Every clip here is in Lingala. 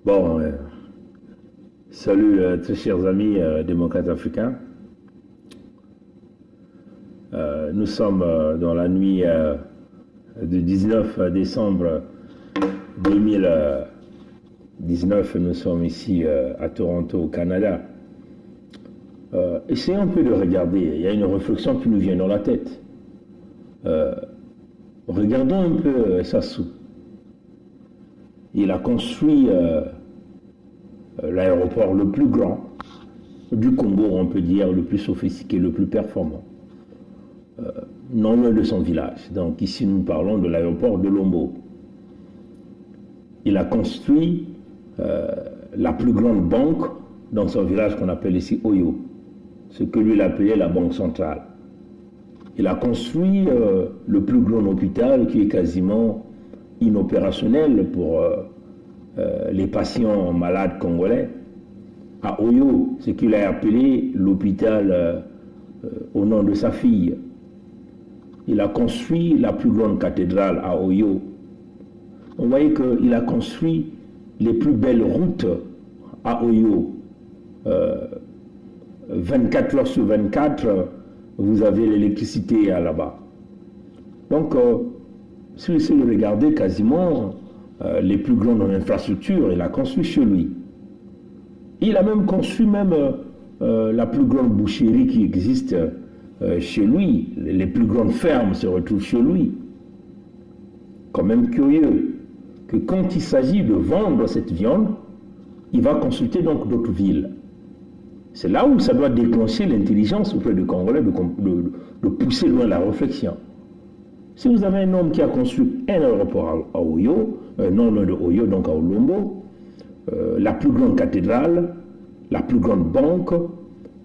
Bon, salut très chers amis démocrates africains. Nous sommes dans la nuit du 19 décembre 2019. Nous sommes ici à Toronto, au Canada. Essayons un peu de regarder. Il y a une réflexion qui nous vient dans la tête. Regardons un peu Sassou. Il a construit l'aéroport le plus grand du Congo, on peut dire, le plus sophistiqué, le plus performant, non loin de son village. Donc ici, nous parlons de l'aéroport de Lombo. Il a construit la plus grande banque dans son village qu'on appelle ici Oyo, ce que lui il appelait la banque centrale. Il a construit le plus grand hôpital qui est quasiment inopérationnel pour les patients malades congolais. À Oyo, ce qu'il a appelé l'hôpital au nom de sa fille. Il a construit la plus grande cathédrale à Oyo. On voyait qu'il a construit les plus belles routes à Oyo. 24 heures sur 24, vous avez l'électricité là-bas. Donc, si vous essayez de regarder quasiment les plus grandes infrastructures, il a construit chez lui. Il a même construit la plus grande boucherie qui existe chez lui. Les plus grandes fermes se retrouvent chez lui. Quand même curieux que quand il s'agit de vendre cette viande, il va consulter donc d'autres villes. C'est là où ça doit déclencher l'intelligence auprès du Congolais de pousser loin la réflexion. Si vous avez un homme qui a construit un aéroport à Oyo, non loin de Oyo, donc à Olombo, la plus grande cathédrale, la plus grande banque,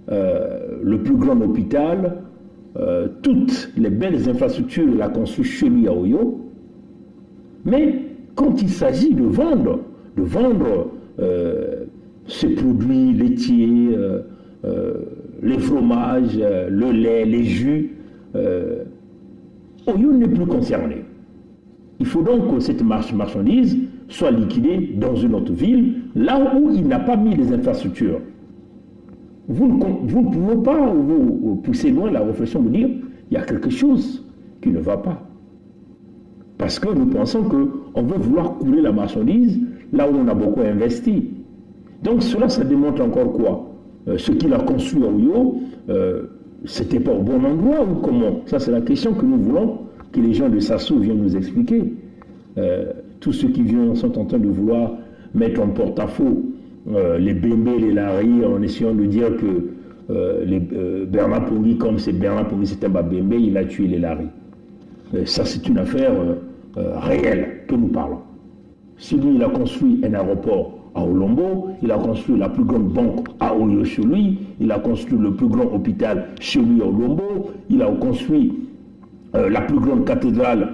le plus grand hôpital, toutes les belles infrastructures, il a construit chez lui à Oyo. Mais quand il s'agit de vendre ces produits laitiers, les fromages, le lait, les jus, Oyo n'est plus concerné. Il faut donc que cette marchandise soit liquidée dans une autre ville, là où il n'a pas mis les infrastructures. Vous ne pouvez pas vous pousser loin la réflexion, vous dire il y a quelque chose qui ne va pas. Parce que nous pensons qu'on veut vouloir couler la marchandise là où on a beaucoup investi. Donc cela, ça démontre encore quoi? Ce qu'il a construit à Oyo, c'était pas au bon endroit ou comment? Ça, c'est la question que nous voulons que les gens de Sassou viennent nous expliquer. Tous ceux qui sont en train de vouloir mettre en porte-à-faux les Bembe, les Larry, en essayant de dire que Bernard Pongui, comme c'est Bernard Pongui, c'était un Bembe, il a tué les Larry. Ça, c'est une affaire réelle que nous parlons. Si lui, il a construit un aéroport à Olombo, il a construit la plus grande banque à Oyo chez lui, il a construit le plus grand hôpital chez lui à Olombo, il a construit la plus grande cathédrale,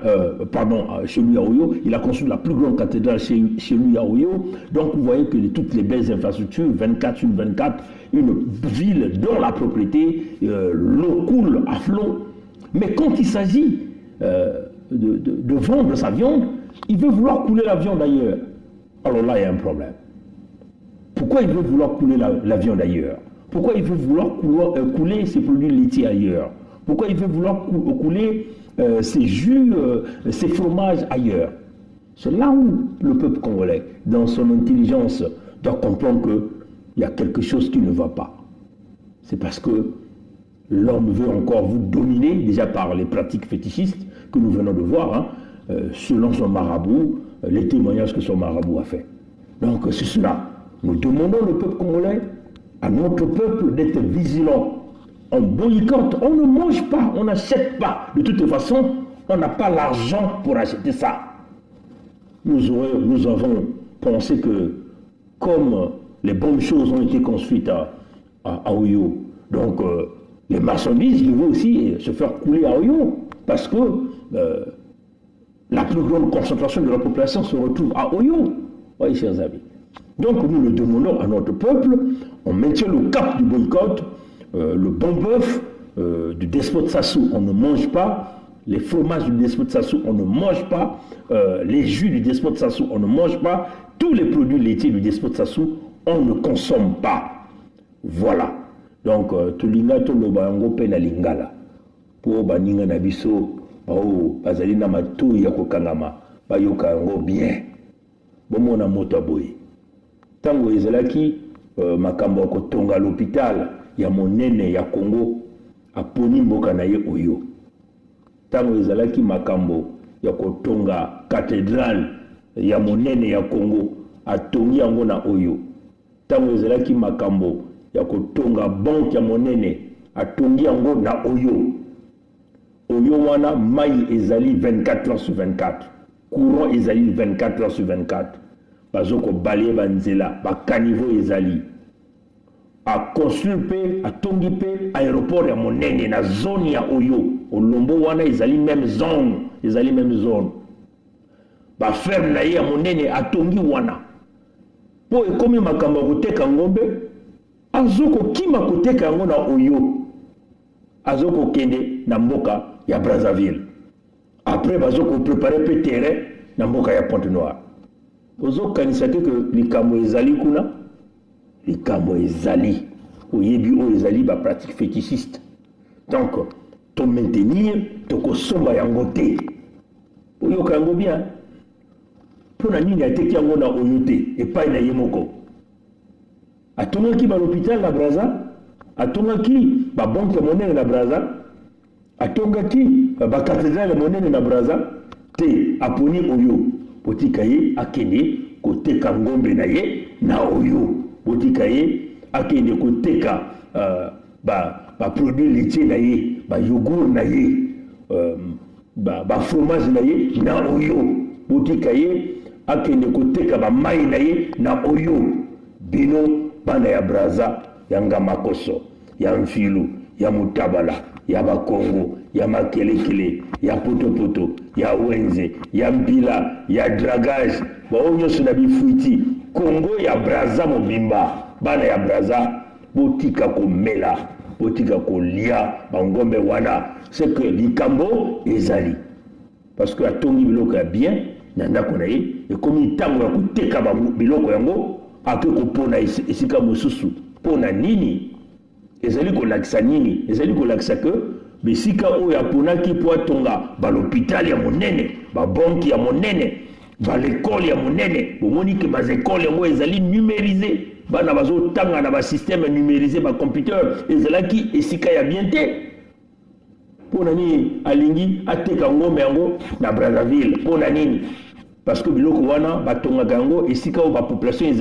chez lui à Oyo, il a construit la plus grande cathédrale chez lui à Oyo. Donc vous voyez que toutes les belles infrastructures, 24 sur 24, une ville dont la propriété, l'eau coule à flot. Mais quand il s'agit de vendre sa viande, il veut vouloir couler la viande ailleurs. Alors là, il y a un problème. Pourquoi il veut vouloir couler la viande ailleurs? Pourquoi il veut vouloir couler ses produits laitiers ailleurs? Pourquoi il veut vouloir couler ses jus, ses fromages ailleurs? C'est là où le peuple congolais, dans son intelligence, doit comprendre qu'il y a quelque chose qui ne va pas. C'est parce que l'homme veut encore vous dominer, déjà par les pratiques fétichistes que nous venons de voir, selon son marabout, les témoignages que son marabout a fait. Donc c'est cela. Nous demandons au peuple congolais, à notre peuple, d'être vigilant. On boycotte, on ne mange pas, on n'achète pas. De toute façon, on n'a pas l'argent pour acheter ça. Nous avons pensé que, comme les bonnes choses ont été construites à Oyo, donc les marchandises devaient aussi se faire couler à Oyo, parce que la plus grande concentration de la population se retrouve à Oyo. Oui, chers amis. Donc nous le demandons à notre peuple, on maintient le cap du boycott, le bon bœuf du despote Sassou, on ne mange pas, les fromages du despote Sassou, on ne mange pas, les jus du despote Sassou, on ne mange pas, tous les produits laitiers du Despote Sassou, on ne consomme pas. Voilà. Donc, tout l'inga to lo bango pe na lingala. Pour baninga na biso, bazali na matu ya kokangama, bayoka yango bien. Bomo na moto boy. Tango ezalaki makambo ko tonga l'hôpital ya monene ya Congo aponi mboka na ye oyo. Tango ezalaki makambo ya ko tonga cathédrale ya monene ya Congo atongi yango na oyo. Tango ezalaki makambo ya kotonga banque ya monene atongi yango na oyo. Oyo wana mai ezali 24 heures sur 24. Courant ezali 24 heures sur 24. Bazoko balaye banzela, ba caniveau ezali. A construire a tongi pe aéroport ya monene na zone ya oyo. Olombo wana ezali même zone, ezali même zone. Ba ferme na ye ya monene atongi wana. Po ekomi makambo koteka ngombe, azoko kima koteka yango na oyo. Azoko kende na mboka ya Brazzaville. Après bazoko préparer pe terrain na mboka ya Pointe-Noire. Ozoko kanisake que likambo ezali kuna, likambo ezali. Oyebi o ezali ba pratique fétichiste. Donc, to maintenir, to kosomba yango te. Oyo kango bien. Pona nini ateki yango na oyo te epai na ye moko. Atongaki ba l'hôpital na Brazza, atongaki ba banque monene na Brazza, atongaki ba cathédrale monene na Brazza, te aponi oyo. Botika ye akende koteka ngombe na ye na oyo. Botika ye akende koteka ba produit laitier na ye, ba yogourt na ye, ba fromage na ye na oyo. Botika ye akende koteka ba mai na ye na oyo. Bino bana ya Brazza, ya Ngamakoso, ya Mfilu, ya Mutabala, ya Bakongo, ya Makelekele, ya Potopoto, ya Wenze, ya Mbila, ya Dragage, baonyo suna bifuiti, Kongo ya Brazza mobimba, bana ya Brazza, botika ko mela, botika ko lia, bangombe wana, c'est que likambo ezali. Parce que atongi biloko ya bien, nanda kona ye, et comme itango ya kuteka biloko yango, ake kopona esika mosusu pona nini ezali kolakisa nini ezali kolakisa que besika oyo aponaki po atonga ba l'hôpital ya monene ba banque ya monene ba l'école ya monene bomoni ke ba école yango ezali numérisé bana bazo tanga na ba système numérisé ba computer ezalaki esika ya bien te pona nini alingi ateka ngombe yango na Brazzaville pona nini. Parce que biloko wana batonga gango esika o ba population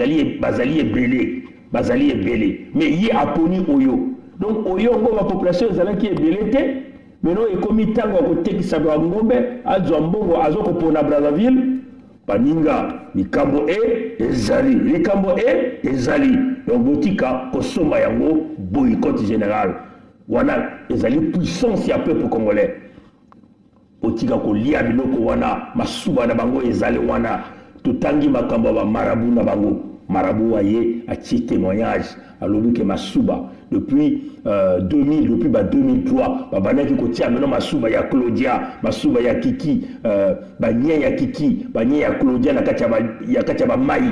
bazali ebele mais ye aponi oyo donc oyo ngo ba population ezalaki ebele te mais no ekomi tango ko tekisa ba ngombe azwa mbongo azoko pona Brazzaville baninga likambo ezali donc botika kosomba yango boycott général wana ezali puissance ya peuple congolais. Otika kolia biloko wana masuba na bango ezali wana tutangi makambo ba marabu na bango marabu waye a ti témoignage alobi ke masuba depuis 2000 depuis 2003 ba banaki ko tia meno masuba ya Claudia masuba ya Kiki banye ya Kiki banye ya Claudia na kacha ba mai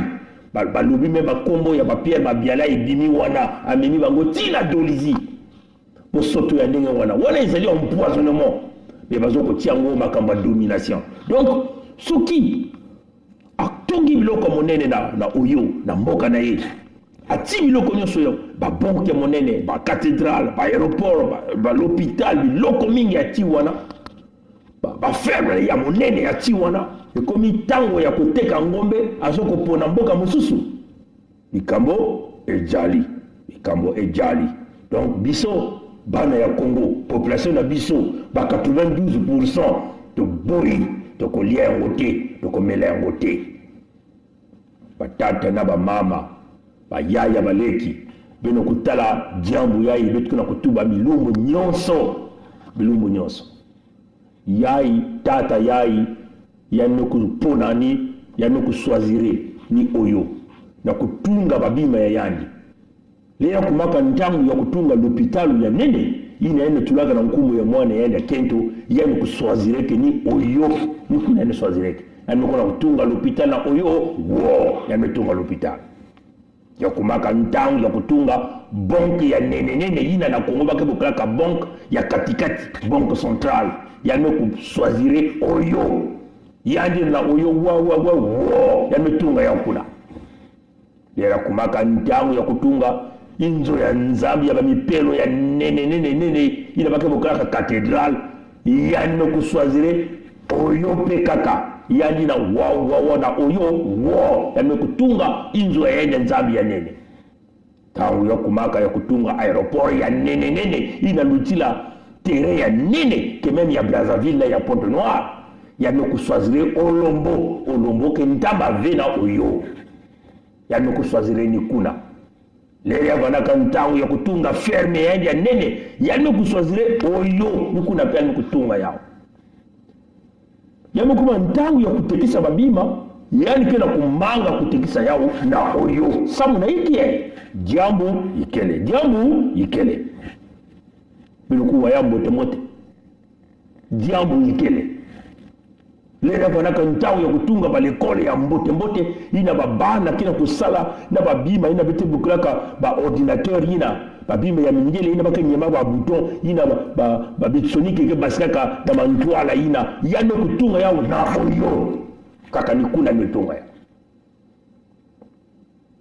balobi me ba kombo ya ba Pierre Babiala ebimi wana amemi bango tina dolizi bosoto ya ndenge wana ezali empoisonnement. Mais bazoko tiango makamba domination. Donc soki atongi biloko monene na oyo na mboka na ye ati biloko nyonso yo ba banque monene ba cathédrale ba aéroport ba l'hôpital biloko mingi ati wana ba ferme ya monene ati wana ekomi tango ya koteka ngombe azoko pona mboka mosusu likambo ejali donc biso bana ya Congo, population na biso, ba 92% de boyi, de kolia yango te, de komela yango te. Ba tata na ba mama, ba yaya baleki, beno kutala jambu yayi betu na kutuba milumbu nyonso. Yayi, tata yayi, yano kupona ni, yano kuswazire ni oyo. Na kutunga babima ya yandi. Lea kumaka ntangu ya kutunga l'hôpital ya nene ina ene tulaga na nkumu ya mwana ya kento yani kuswazireke ni oyo ni kuna ene swazireke yamekona kutunga l'hôpital na oyo wo yametunga l'hôpital ya kumaka ntangu ya kutunga banque ya nene ina na Kongo bakebokalaka banque ya katikati banque centrale yamekuswazire oyo yandi na oyo wo yametunga ya kuna ya kumaka ntangu ya kutunga inzo ya nzambi ya bamipelo ya nene ina bakebokalaka cathédrale yamekuswazire oyo pe kaka yandi na wa na oyo wo yamekutunga inzo ya nzambi ya nene tangu ya kumaka ya kutunga aéroport ya nene ina lutila terrain ya nene que même ya Brazzaville ya Pointe-Noire yamekuswazire olombo ke ntamba vena oyo yamekuswazire ni kuna lele yavanaka ntangu ya kutunga ferme ya nene yamekuswazire oyo ni kuna pia kutunga yao yamekuma ntangu ya kutekisa babima yani kena kumanga kutekisa yao na oyo samu na ikie jambo ikele bilukuwa ya mote jambo ikele lele vanaka ntangu ya kutunga balekole ya mbote ina babana kina kusala na babima ina bete buklaka ba ordinateur ina babima ya mingele ina baka nyema ba bouton ina ba bitsonike ke baskaka na mantwala ina yano kutunga yao na oyo kaka nikuna mitunga ya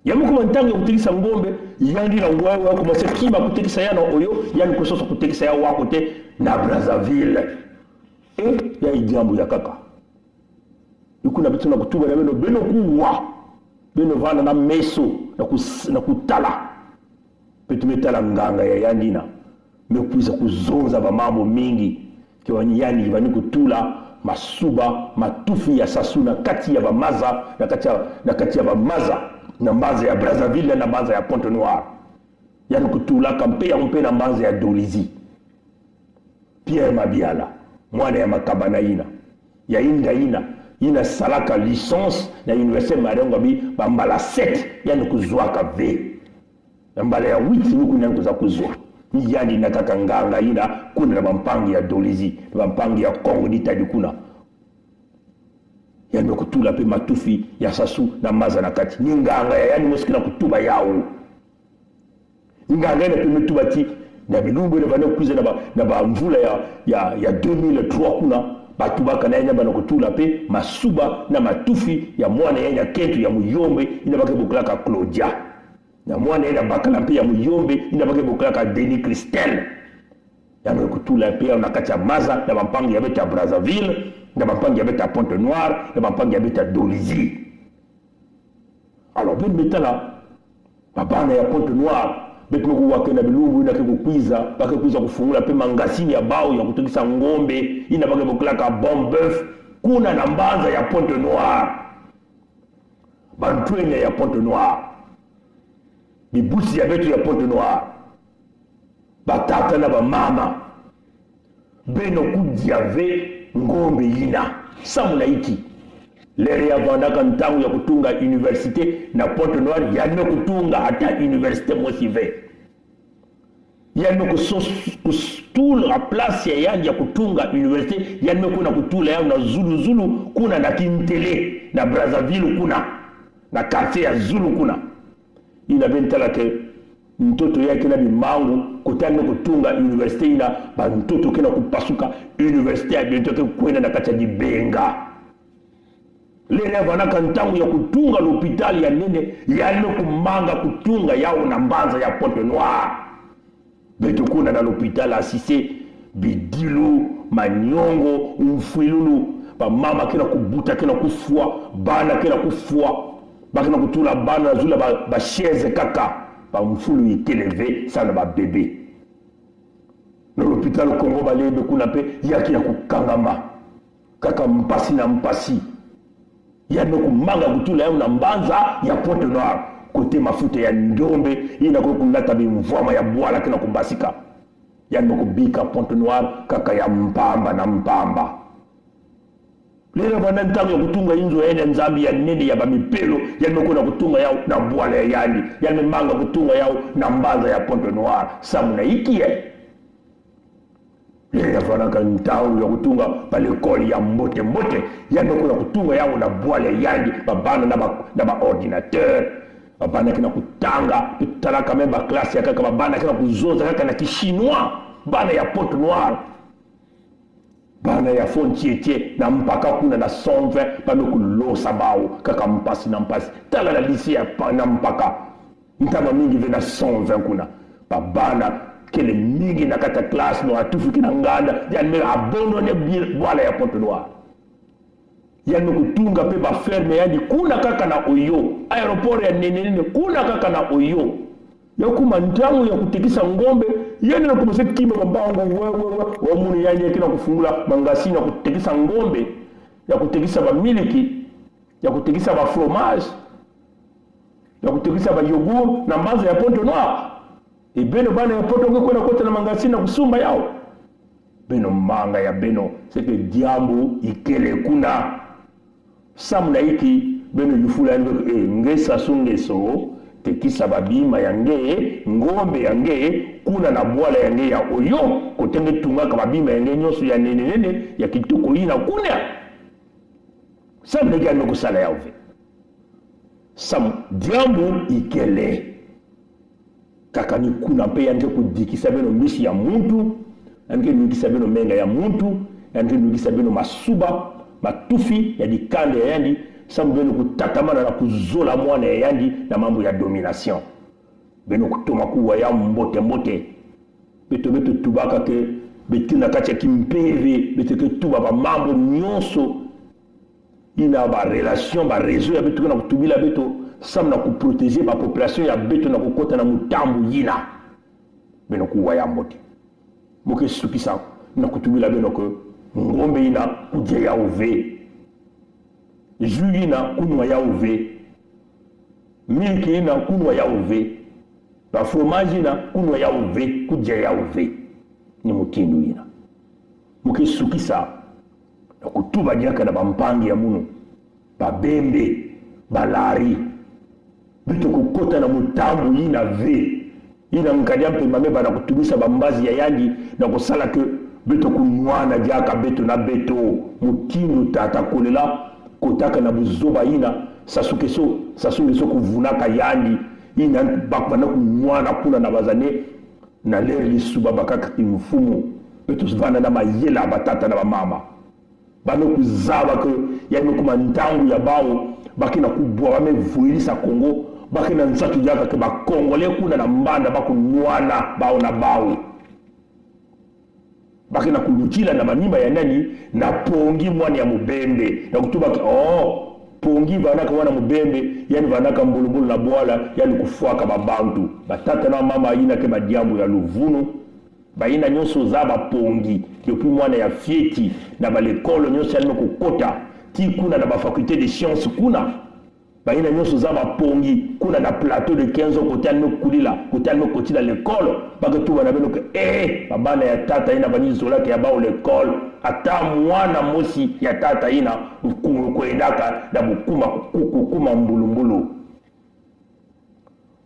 yamuko ntangu ya kutekisa ngombe yandi na ngwawe wako masekima kutekisa yana oyo yani kusosa kutekisa yao wako te na Brazzaville ya ijambo ya kaka ikuna bitu na kutuba na beno kuwa beno vana na meso na kutala petumetala nganga ya yandina mekuiza kuzonza ba mambo mingi kiwani yani vani kutula masuba matufi ya sasu na kati ya bamaza na kati ya bamaza na mbaza ya Brazzaville na mbaza ya Pointe-Noire yani kutula kampe na mbaza ya Dolizi Pierre Mabiala mwana ya Makabana ya inga ina salaka licence na université Marengo bi bambala 7 yani kuzwaka V bambala ya 8 ni kuna kuza kuzwa yani na kakanganga ina kuna na bampangi ya Dolizi na bampangi ya Congo d'Italie kuna yani kutula pe matufi ya sasu na maza na kati ninganga yani musikina kutuba yao nganga na pe mutuba ti na bilumbu na bana kuiza na ba mvula ya 2003 kuna batu baka na yanya bana kutula pe masuba na matufi ya mwana yanya kentu ya muyombe ina baka buklaka Claudia na mwana yanya baka na pe ya muyombe ina baka buklaka Denis Christel ya kutula pe na kati ya maza na bampangi ya beta Brazzaville na bampangi ya beta Pointe-Noire na bampangi ya beta Dolizi alors ben metala babana ya Pointe-Noire betu kuwake na bilumbu ina kukwiza bakakwiza kufungula pe mangasini ya bao ya kutukisa ngombe ina bake buklaka bon bœuf kuna na mbanza ya Pointe-Noire bantwenya ya Pointe-Noire bibusi ya betu ya Pointe-Noire batata na bamama beno kudiave ngombe ina samu na iki lere ya vandaka ntangu ya kutunga université na Pointe-Noire yame kutunga hata université Mosive yame kustula place ya kutunga université yame kuna kutula ya na Zulu kuna na Kintele na Brazzaville kuna na quartier ya Zulu kuna ina bentala ke mtoto yake na bimangu kutana kutunga université ina ba mtoto kena kupasuka université ya mtoto kwenda na kacha Dibenga lele vanaka ntangu ya kutunga l'hôpital ya nene yale kumanga kutunga yao na mbanza ya Pointe-Noire beto kuna na l'hôpital asise bidilu manyongo umfwilulu ba mama kena kubuta kena kufua bana kena kufua bakena kutula bana zula ba chaise kaka ba mfulu iteleve sana ba bébé na l'hôpital Congo balebe kuna pe yaki ya kukangama kaka mpasi na mpasi yano kumanga kutula yao na mbanza ya Pointe-Noire kote mafuta ya ndombe ina kukulata bimvwama ya bwala kina kumbasika yano kubika Pointe-Noire kaka ya mpamba na mpamba lelo bana ntango ya kutunga inzo ya nzambi ya nene ya bamipelo yano kuna kutunga yao na bwala ya yandi yano manga kutunga yao na mbanza ya Pointe-Noire samu na ikie ya fana kan ntangu ya kutunga pale koli ya mbote yani kuna kutunga yao na bwale yandi babana na ba ordinateur babana kina kutanga tutala kama ba classe ya kaka babana kina kuzoza kaka na kishinois bana ya Pointe Noire bana ya Fontietier na mpaka kuna na 120 bana kulosa bao kaka mpasi na mpasi tala la lycée ya na mpaka ntama mingi vena 120 kuna babana kele mingi na kata classe no atufu kina nganda yani me abandonne bwala ya Pointe Noire yani kutunga pe ba ferme yani kuna kaka na Oyo aeroport ya nene kuna kaka na Oyo yakuma ntangu ya kutikisa ngombe yani na kumse kima mambango wa muni yani kina kufungula mangasi na kutikisa ngombe ya kutikisa ba miliki ya kutikisa ba fromage ya kutikisa ba yogourt na mbazo ya Pointe Noire beno bana ya Pointe Noire kuna kota na mangasi na kusumba yao beno manga ya beno seke diambo ikele kuna samna iki beno yufula ngesa sungeso tekisa babima yange ngombe yange kuna na bwala yange ya Oyo kotenge tungaka babima yange nyoso ya nene ya kitoko ina kuna samna iki anu kusala yao ve sam diambo ikele kaka ni kuna pe yange kudikisa beno misi ya muntu yange nukisa beno menga ya muntu yange nukisa beno masuba matufi ya dikande ya yandi samu beno kutatamana na kuzola mwana ya yandi na mambo ya domination beno kutoma kuwa ya mbote beto tubaka ke betina kacha kimpeve beto ke tuba ba mambo nyonso ina ba relation ba réseau ya beto na kutubila beto samu na kuprotéger ba population ya beto na kukota na mutambu yina beno kuwa ya mbote moke sukisa na kutubila beno ke ngombe ina kuje ya uve jus ina kunwa ya uve milki ina kunwa ya uve ba fromage ina kunwa ya uve kuje ya uve ni mutindu ina muke sukisa na kutuba jaka na bampangi ya muno babembe balari bito kukota na mutambu ina ve ina mkadia mpe mameba na kutubisa bambazi ya yandi na kusala ke beto kunwana jaka beto na beto mutindu tata kolela kotaka na buzoba ina sasuke so kuvunaka yandi ina bakwana kunwana kuna na bazane na leri lisuba bakaka timfumu beto svana na mayela batata na bamama bano kuzaba ke yani kuma ntangu ya bao bakina kubwa bame vuilisa Kongo bakina nzatu jaka ke bakongole kuna na mbanda bakunwana bao na bao bakina kulutila na manimba ya nani na pongi mwana ya mubembe na kutuba pongi vanaka mwana mubembe yani vanaka mbulubulu na bwala yani kufuaka babantu batata na mama ina ke badiambu ya luvunu baina nyonso za bapongi yopi mwana ya fieti na balekolo nyonso ya kukota ti kuna na bafaculté de sciences kuna baina nyonso za bapongi kuna na plateau de 15 ans kote alino kulila kote alino kotila l'école baka tu bana beno ke babana ya tata ina bani zola ke ya bao l'école ata mwana mosi ya tata ina kuendaka na bukuma mbulumbulu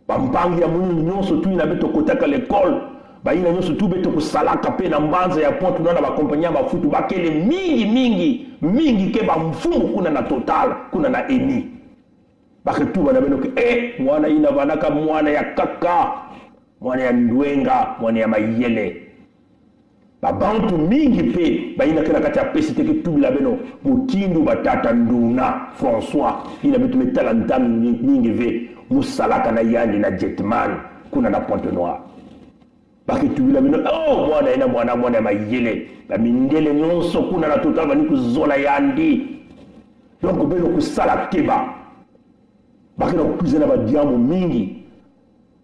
bampangi ya munu nyonso tu ina beto kotaka l'école baina nyonso tu beto kusalaka pe na mbanza ya Pointe Noire na bakompanya bafutu bakele mingi ke bamfumu kuna na Total kuna na Eni baketuba na beno ke mwana ina vanaka mwana ya kaka mwana ya ndwenga mwana ya mayele babantu mingi pe baina kena kati ya pesi teke tubila beno mutindu batata nduna François ina betu metala ntamu mingi ve musalaka na yandi na Jetman kuna na Pointe Noire baketubila beno mwana ina mwana ya mayele bamindele nyonso kuna na Total bani kuzola yandi donc beno kusala keba bakina kupizana ba diambo mingi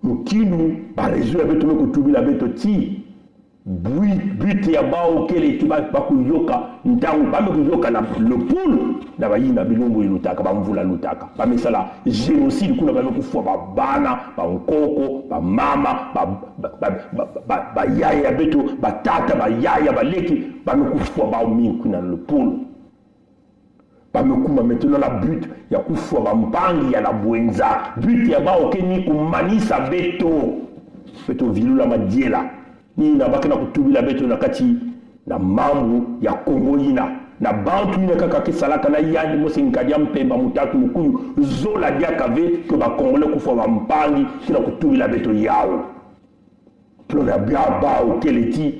mukindu ba réseau ya beto meko tubila beto ti but ya bao kele tiba bakuyoka ntangu bakuyoka na le poule na bayina bilumbu ilutaka bamvula lutaka bamesala génocide kuna bamekufwa babana bankoko bamama bayaya beto batata bayaya baleki bamekufwa bao mingi kuna le poule bamekuma maintenant la but ya kufwa bampangi ya la bwenza but ya bao keni kumanisa beto vilula madiela ni na bakena kutubila beto na kati na mambo ya Kongo ina na bantu ina kaka kisalaka na yandi mosi nkadia mpemba mutatu mukuyu zola dia kave ke ba Kongole kufa ba mpangi kina kutubila beto yao plona bia bao keleti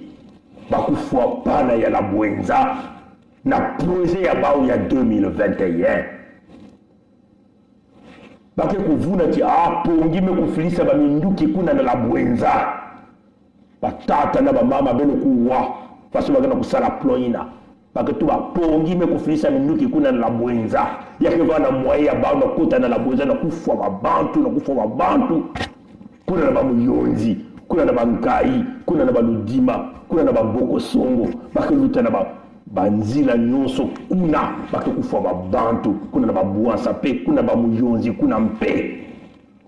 bakufwa pana ya la Bwenza na projet ya bao ya 2021 bake kuvuna ti pongi me kufilisa ba minduki kuna na la Bwenza batata na ba mama beno kuwa faso bagana kusala ploina bake tu ba pongi me kufilisa minduki kuna na la Bwenza yake bana mwaye ya bao na kota na la Bwenza na kufwa babantu kuna na ba muyonzi kuna na bankai kuna na baludima kuna na baboko songo bake luta na banzila nyonso kuna bake kufa babantu kuna na babuansa pe kuna bamuyonzi kuna mpe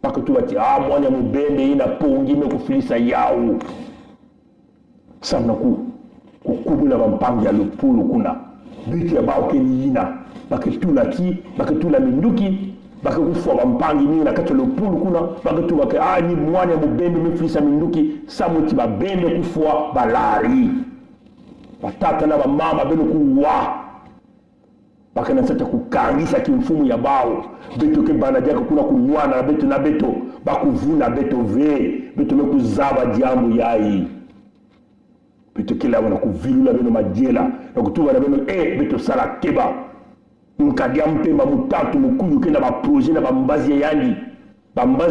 bake tu bati mwanya mubende ina pongi me kufilisa yao samna kukubula bampangi ya lupulu kuna bitu ya bao keni ina bake tula minduki bake kufa bampangi ni na kacho lupulu kuna bake tu bake ni mwanya mubende me kufilisa minduki samuti babende kufa balari batata na bamama beno kuwa baka na sata kukangisa kimfumu ya bao beto ke bana jaka kuna kunywana na beto bakuvuna beto beto me kuzaba diamu yai beto kila wana kuvilula beno majela na kutuba na beno beto sala keba nkadia mpemba mutatu mukuyu kena ba projet na bambazi ya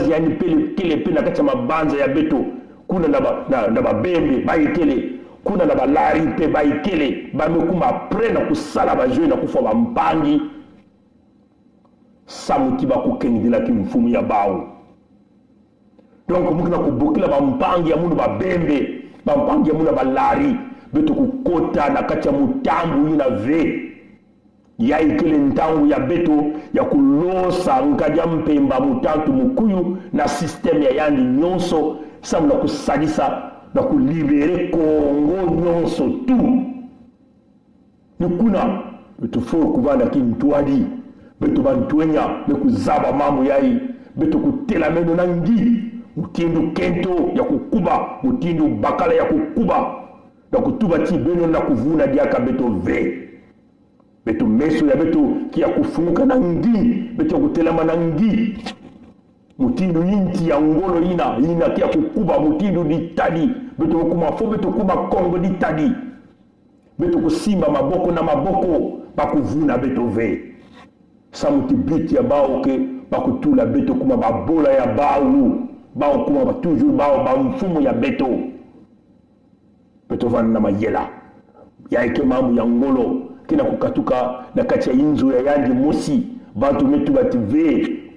yani pele kele pe na kacha mabanza ya beto kuna na babembe bayekele kuna na balari pe baikele bamekuma pre na kusala bajwe na kufa bampangi samuti bakukengela kimfumu ya bao donc mukina kubukila bampangi ya munu babembe bampangi ya munu balari beto kukota na kacha mutambu ina ya ikele ntangu ya beto ya kulosa nkadia mpemba mutantu mukuyu na system ya yandi nyonso samuna kusadisa na kulibere Kongo nyonso tu nikuna beto fo kuvanda kintwadi beto bantwenya nekuzaba mambo yai beto kutela meno na ngi mutindu kento ya kukuba mutindu bakala ya kukuba na kutuba ti beno na kuvuna diaka beto beto meso ya beto kia kufunguka na ngi beto kutelama na ngi mutindu yinti ya ngolo ina kia kukuba mutindu ditadi beto kuma Kongo ditadi beto kusimba maboko na maboko bakuvuna beto samuti biti ya bao ke bakutula beto kuma babola ya bao kuma toujours bao mfumu ya beto vana na mayela ya ike mambu ya ngolo kina kukatuka na kati ya inzo ya yandi mosi bantu metu bati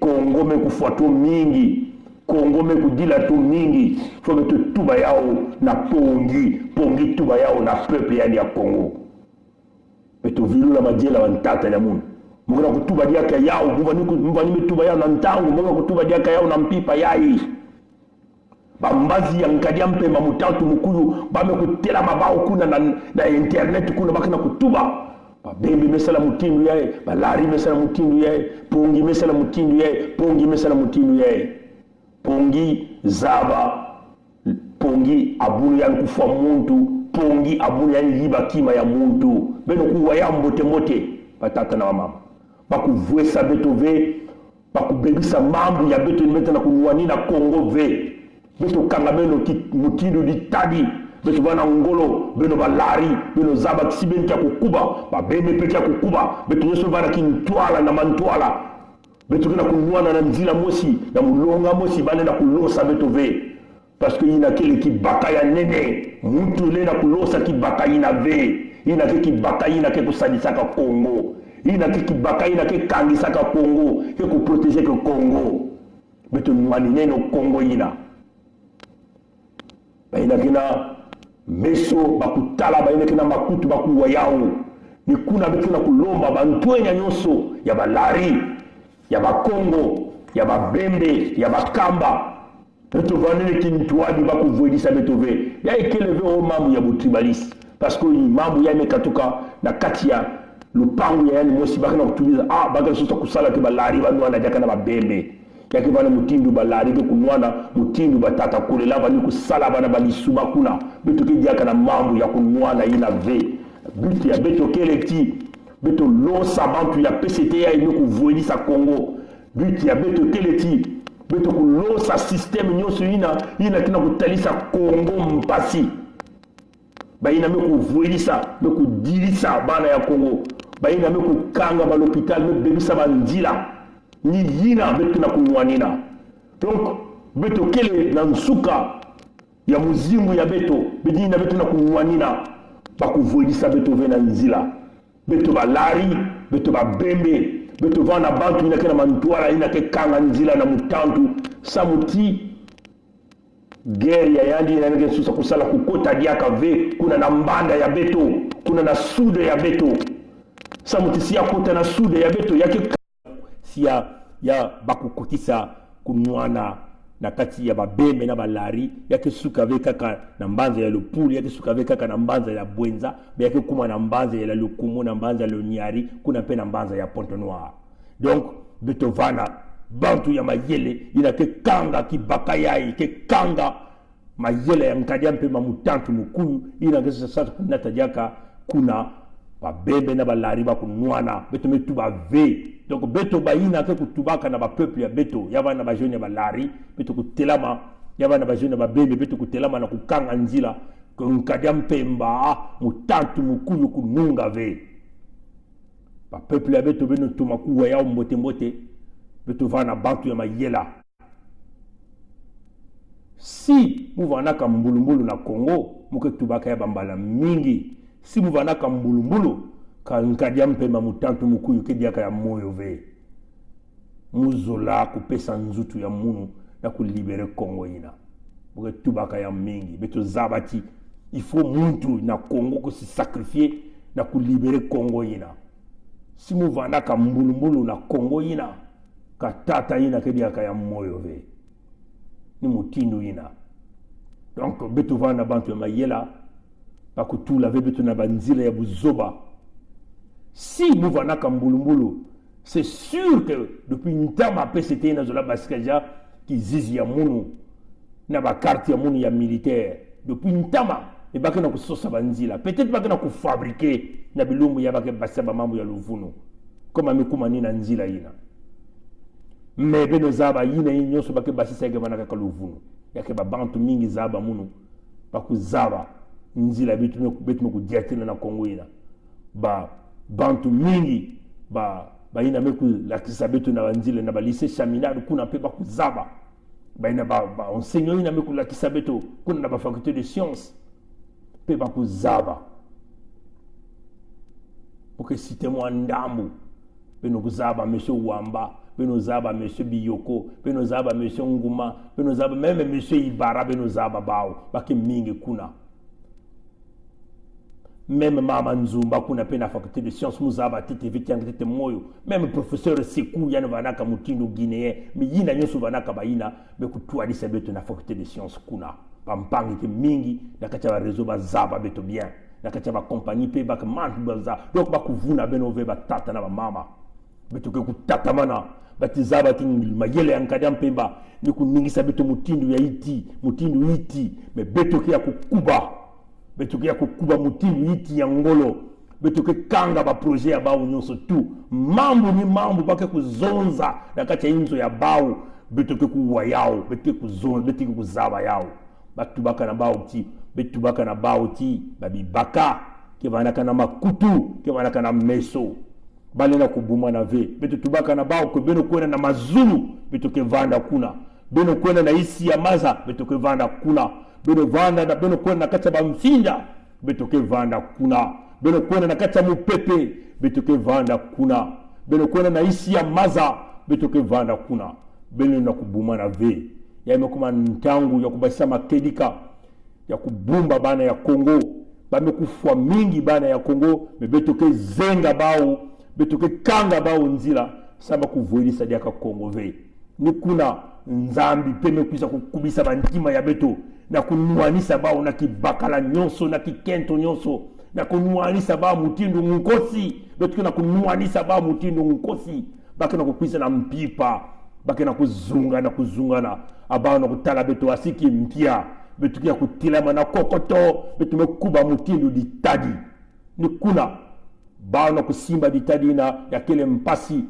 Kongo me kufuatu mingi Kongo me kudila tu mingi fo metu tuba yao na pongi tuba yao na peuple yani ya Kongo metu vilula majela wantata ya munu mugana kutuba diaka yao mvani metuba yao na ntangu mugana kutuba diaka yao na mpipa yai bambazi ya nkadia mpemba mutatu mukuyu bame kutela mabao kuna na internet kuna bakina kutuba babembe mesala mutindu yae balari mesala mutindu yae pongi mesala mutindu yae pongi zaba pongi abunu yani kufa muntu pongi abunu yani yiba kima ya muntu beno kuwa ya mbote batata na mama bakuvwesa beto bakubebisa mambu ya beto nimeta na kunuani na Kongo beto kanga beno mutindu ditadi beto bana ngolo beno balari beno zaba kisibeni kia kukuba babeme pe kia kukuba beto yeso bana kintwala na mantwala beto kina kunuana na nzila mosi na mulonga mosi bana na kulosa beto parce que ina kile kibaka ya nene mtu le na kulosa kibaka ina ina ke kibaka ina ke kusadisaka Kongo ina ke kibaka ina ke kangisaka Kongo ke kuproteger ke Kongo beto nwani neno Kongo ina baina kina meso bakutala baina kina makutu bakuwa yao ni kuna bekina kulomba bantwenya nyonso ya balari ya bakongo ya babembe ya bakamba beto vanene kintuadi bakuvwedisa beto ya ikeleve o mambu ya butribalisi parce que mambu ya mekatuka na kati ya lupangu ya yani mosi bakina kutuliza bakina sosa kusala ke balari banwana jaka na babembe yakibana mutindu balari ke kunwana mutindu batata kulela bani kusala bana balisuba kuna beto ke diaka na mambo ya kunwana ina ve but ya beto keleti beto losa bantu ya PCT ya ino kuvuelisa Congo but ya beto keleti beto kulosa systeme nyonso ina kina kutalisa Congo mpasi baina me kuvuelisa me kudilisa bana ya Congo baina me kukanga ba l'hôpital me bebisa bandila ni yina beto na kunwanina donc beto kele na nsuka ya muzimu ya beto bedina beto na kunwanina bakuvuelisa beto vena nzila beto balari beto babembe beto vana bantu ina kena mantwala ina ke kanga nzila na mutantu samuti geri ya yandi ina ke susa kusala kukota diaka ve kuna na mbanda ya beto kuna na sude ya beto samuti siya kota na sude ya beto yake siya ya bakukotisa kunwana na kati ya babembe na balari yake suka ve kaka na mbanza ya lupuli yake suka ve kaka na mbanza ya bwenza yake kuma na mbanza ya lukumu na mbanza ya loniari kuna pe na mbanza ya Ponto Noir donc betovana bantu ya mayele ina ke kanga kibaka yai ke kanga mayele ya mkadia mpe mamutantu mukuyu ina ke sasa kuna tajaka kuna babembe na balari bakunwana beto metu bave donc beto baina ke kutubaka na ba peuple ya beto yaba na ba jeune ya balari beto kutelama yaba na ba jeune ba bembe beto kutelama na kukanga nzila ko nkadia mpemba mutantu mukuyu kununga ve ba peuple ya beto beno tumakuwa yao mbote beto vana bantu ya mayela si muvanaka mbulumbulu na Congo muke tubaka ya bambala mingi si muvanaka mbulumbulu ka nkadia mpema mutantu mukuyu kediaka ya moyo ve muzola kupesa nzutu ya munu na kulibere Congo ina muke tubaka ya mingi beto zabati il faut muntu na Congo ko se sacrifier na kulibere Congo ina si muvanaka mbulumbulu na Congo ina katata ina kediaka ya moyo ve ni mutindu ina donc beto vana bantu ya mayela bakutula ve beto na banzila ya buzoba si muvanaka mbulumbulu c'est sûr que depuis ntama PCT na zola basikaja ki zizi ya munu na ba carte ya munu ya militaire depuis ntama e bakena kusosa banzila peut-être bakena ku fabriquer na bilumbu ya bake basaba mambo ya luvunu comme amikuma nina nzila ina mais beno zaba yina nyonso bake basisa ke banaka ka luvunu yake babantu mingi zaba munu bakuzaba nzila bitu ku diatela na Congo ina ba bantu mingi ba ina meku la kisabetu na banzile na ba lycée Chaminade kuna pe bakuzaba ba ina ba enseignant ina meku la kisabetu kuna na ba faculté de sciences pe bakuzaba porque citez-moi Ndambu beno kuzaba monsieur Wamba beno zaba monsieur Biyoko beno zaba monsieur Nguma beno zaba même monsieur Ibara beno zaba bao baki mingi kuna même Mama Nzumba kuna pe na faculté de sciences muzaba tete vityanga tete moyo même professeur Sekou yana vanaka mutindo guinéen mi yina nyoso vanaka baina be kutualisa beto na faculté de sciences kuna pampangi ke mingi na kacha ba réseau ba zaba beto bien na kacha ba compagnie pe ba mantu baza donc ba kuvuna beno ve ba tata na ba mama beto ke kutata mana batizaba tingi mayele yankadi mpemba ni kuningisa beto mutindu ya iti mutindu iti me beto ke ya kukuba mutindu iti ya ngolo beto ke kanga ba projet ya bawo nyonso tu mambo ni mambo bake kuzonza na kati ya inzo ya bawo beto ke kuwa yao beto ke kuzonza beto ke kuzaba yao batu baka na bawo ti beto baka na bawo ti babibaka ke vanaka na makutu ke vanaka na meso balena kubuma na ve beto tubaka na bao ko beno kwena na mazulu beto ke vanda kuna beno kwena na isi ya maza beto ke vanda kuna beno vanda na beno kwena na kacha ba mfinda beto ke vanda kuna beno kwena na kacha mupepe beto ke vanda kuna beno kwena na isi ya maza beto ke vanda kuna beno na kubuma na ve ya imekuma ntangu ya kubasha makedika ya kubumba bana ya Kongo bamekufwa mingi bana ya Kongo beto ke zenga bao beto ke kanga ba nzila samba kuvoilisa diaka Kongo ve ni kuna nzambi peme kuisa kukubisa bantima ya beto na kunuanisa bao na kibakala nyonso na kikento nyonso na kunuanisa bao mutindu nkosi beto na kunuanisa bao mutindu nkosi baka na kukwisa na mpipa baka na kuzunga na kuzungana abao na kutala beto asiki mpia betu kia kutilama na kokoto betu mekuba mutindu ditadi ni kuna bao na kusimba ditadi na ya kile mpasi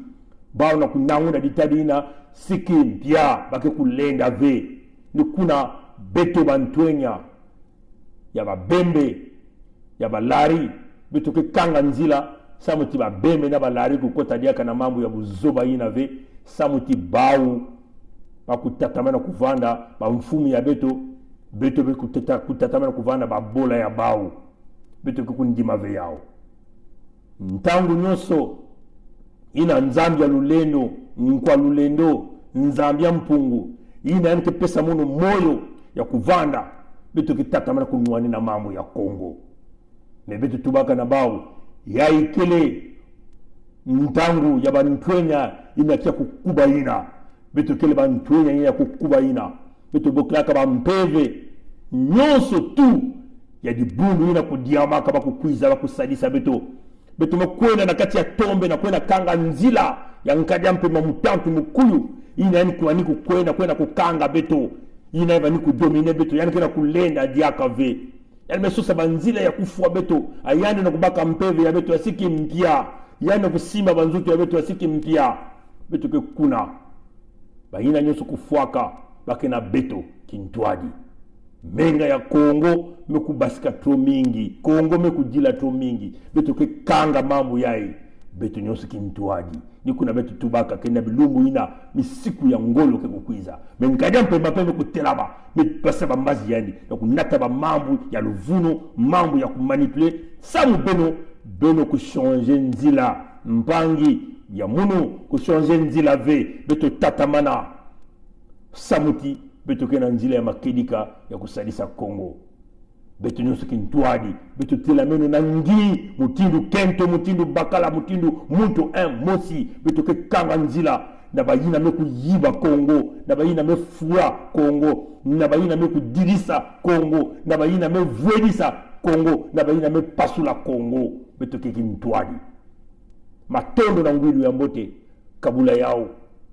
bao na kunanguna ditadi na siki mpia bake kulenda ve ni kuna beto bantwenya ya babembe ya balari betu ke kanga nzila samuti babembe na balari kukota diaka na mambo ya buzoba ina ve samuti bau bakutatamana kuvanda bamfumu ya beto kutatamana kuvanda babola ya bau beto kukundima ve yao ntangu nyoso ina nzambia lulendo nkwa lulendo nzambia mpungu ina yanke pesa muno moyo ya kuvanda beto kitatamana kunuani na mambo ya Kongo ne beto tubaka na bau ya ikele ntangu ya bantwenya ina kia kukuba ina beto kele bantwenya ina kukuba ina beto boklaka bampeve nyoso tu ya dibundu ina kudiama kaba kukwiza bakusadisa beto mkwena na kati ya tombe na kwena kanga nzila ya nkadi ampe mamutantu mkuyu ina yani kuwani kwena kukanga beto ina yani kudomine beto yani kena kulenda diaka ve yani mesosa banzila ya kufua beto ayane na kubaka mpeve ya beto asiki mpia yani kusimba banzuki ya beto asiki mpia beto ke kuna ba ina nyoso kufuaka bakena beto kintwadi menga ya Kongo mekubasika tro mingi Kongo mekujila tro mingi beto ke kanga mambo yai beto nyoso kintwadi ni kuna beto tubaka kena bilumbu ina misiku ya ngolo ke kukwiza menkadia mpemba pembe kutelaba mepasa bambazi yani na kunata ba mambo ya luvuno mambo ya kumanipule samu beno kuchanger nzila mpangi ya munu kuchanger nzila ve beto tatamana samuti beto kena nzila ya makedika ya kusadisa Kongo beto nyoso kintwadi beto tilameno na ngi mutindu kento mutindu bakala mutindu muntu mosi beto ke kanga nzila na bayina meku yiba Kongo na bayina mefua Kongo na bayina meku dirisa Kongo na bayina mevuedisa Kongo na bayina mepasula Kongo beto ke kintwadi matondo na ngwilu ya mbote kabula yao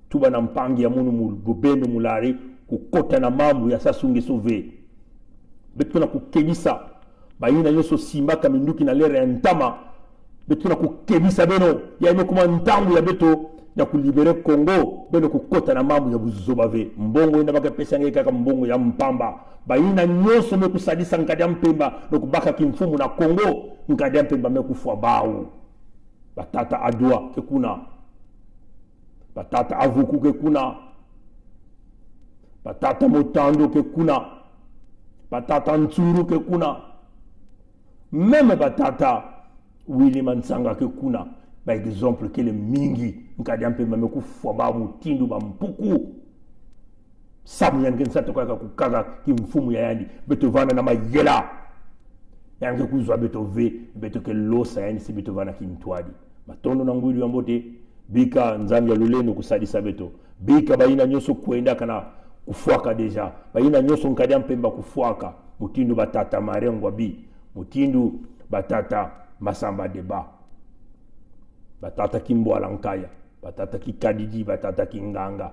tuba na mpangi ya munu mubendo mulari kukota na mambo ya sasunge sove beto na kukebisa bayina yoso simba kaminduki na lere ya ntama beto na kukebisa beno ya ime kuma ntangu ya beto ya kulibere Kongo beno kukota na mambo ya buzoba ve mbongo ina baka pesa nge kaka mbongo ya mpamba bayina nyoso me kusadisa nkadi ya mpemba no kubaka kimfumu na Kongo nkadi ya mpemba me kufua bau batata adua kekuna batata avuku kekuna batata motando kekuna batata ntsuru kekuna meme batata Willy Mansanga kekuna ba exemple kele mingi nkadi ampe mame kufwa ba mutindu ba mpuku samu yange nsato kwa kukaga kimfumu ya yani beto vana na mayela yange kuzwa beto ve beto ke losa yani si beto vana kintwadi matondo na ngwili yambote bika nzambia lulendo kusadisa beto bika baina nyoso kuenda kana kufuaka deja baina nyoso nkadi ampemba kufuaka mutindu batata marengwa bi mutindu batata masamba deba batata kimbo alankaya batata kikadiji batata kinganga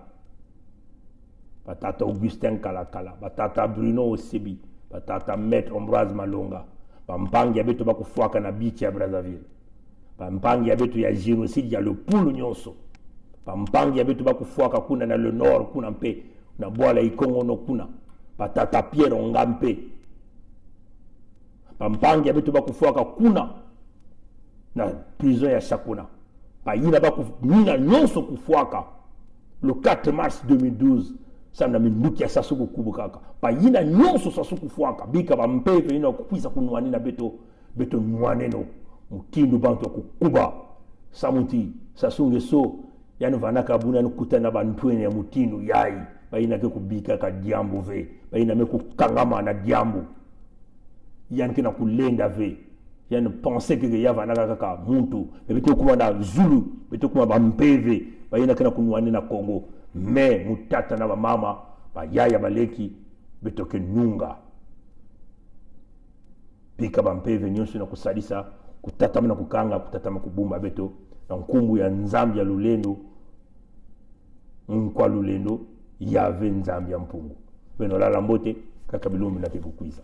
batata Augustin Kalakala batata Bruno Osebi batata Maître Ambroise Malonga bampangi ya beto bakufuaka na bichi ya Brazzaville bampangi ya beto ya génocide ya le pulu nyonso bampangi ya beto bakufuaka kuna na le nord kuna mpe na bwala ikongo no kuna batata Pierre Ongampe bampangi ya beto bakufuaka kuna na prison ya Shakuna bayina bakumina nyonso kufuaka le 4 mars 2012 sana minduki ya sasuku kubukaka bayina nyonso sasuku fuaka bika bampeve ina kukwisa kunwani na beto nwaneno mutindu bantu kukuba samuti sasunge so yani vanaka buna nukutana bantwene ya mutindu yai bayina ke kubika ka diambu ve bayina me kukangama na diambu yani kina kulenda ve yani penser que ya vanaka kaka muntu beto kuma na Zulu beto kuma bampeve bayina kina kunwani na Kongo me mutata na mama bayaya baleki beto ke nunga bika bampeve nyonso na kusadisa kutatama na kukanga kutatama kubumba beto na nkumbu ya nzambi ya lulendo nkwa lulendo yave nzambi ya mpungu beno la lambote kaka bilombe na pe bokwiza